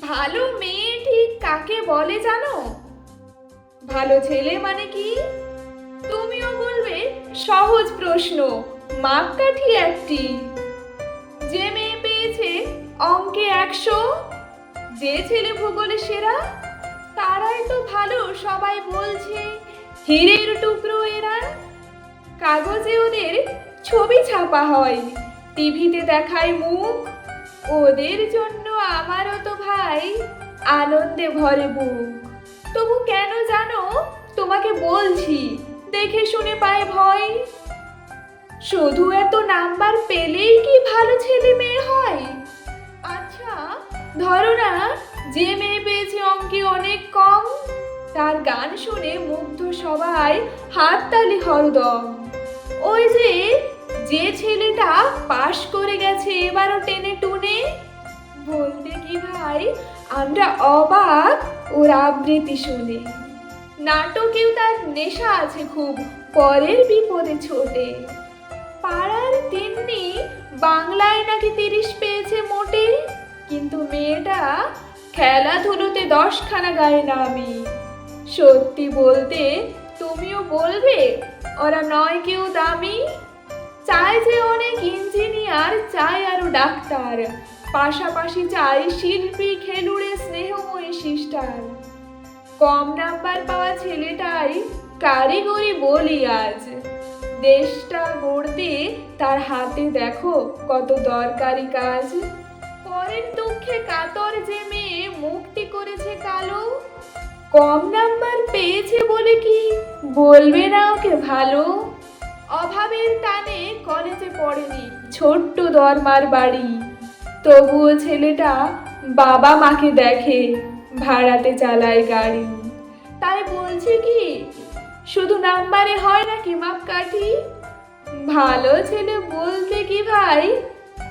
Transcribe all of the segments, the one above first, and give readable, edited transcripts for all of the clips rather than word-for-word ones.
ভালো মেয়ে ঠিক কাকে বলে জানো? ভালো ছেলে মানে কি? তুমিও বলবে সহজ প্রশ্ন, মাপকাঠি একটি। যে মেয়ে পেয়েছে অঙ্কে 100, যে ছেলে ভূগোলে সেরা, তারাই তো ভালো সবাই বলছে, হীরের টুকরো এরা। কাগজে ওদের ছবি ছাপা হয়, টিভিতে দেখায় মুখ, ওদের জন্য আমারও তো ভাই আনন্দে ভরে বুক। তবু কেন জানো, তোমাকে বলছি, দেখে শুনে পায় ভয়। শুধু এত নাম্বার পেলেই কি ভালো ছেলে মেয়ে হয়? আচ্ছা, ধরো না, যে মেয়ে পেয়েছে অঙ্কে অনেক কম, তার গান শুনে মুগ্ধ সবাই, হাততালি হরদম। ওই যে যে ছেলেটা পাশ করে গেছে এবারও টেনে টুনে, বলতে কি ভাই আমরা অবাক ওর আবৃত্তি শুনে। নাটকেও তার নেশা আছে খুব, পরের বিপদে ছোটে। পাড়ার তিন্নি বাংলায় নাকি 30 পেয়েছে মোটে, কিন্তু মেয়েটা খেলাধুলোতে 10খানা গায়ে নামি। সত্যি বলতে তুমিও বলবে ওরা নয় কেউ দামি। চায় যে অনেক ইঞ্জিনিয়ার, চায় আরো ডাক্তার, পাশাপাশি চাই শিল্পী, খেলুড়ে, স্নেহময়ী সিস্টার। কম নাম্বার পাওয়া ছেলেটাই কারিগরি বলি আজ, দেশটা গড়তে তার হাতে দেখো কত দরকারি কাজ। পরের দুঃখে কাতর যে মেয়ে মুক্তি করেছে কালো, কম নাম্বার পেয়েছে বলে কি বলবে না ওকে ভালো? অভাবের টানে কলেজে পড়েনি, ছোট্ট দরমার বাড়ি, তবুও ছেলেটা বাবা মাকে দেখে, ভাড়াতে চালায় গাড়ি। তাই বলছি কি, শুধু নাম্বারে হয় নাকি মাপকাঠি? ভালো ছেলে বলতে কি ভাই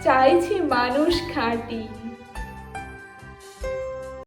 চাইছি মানুষ খাঁটি।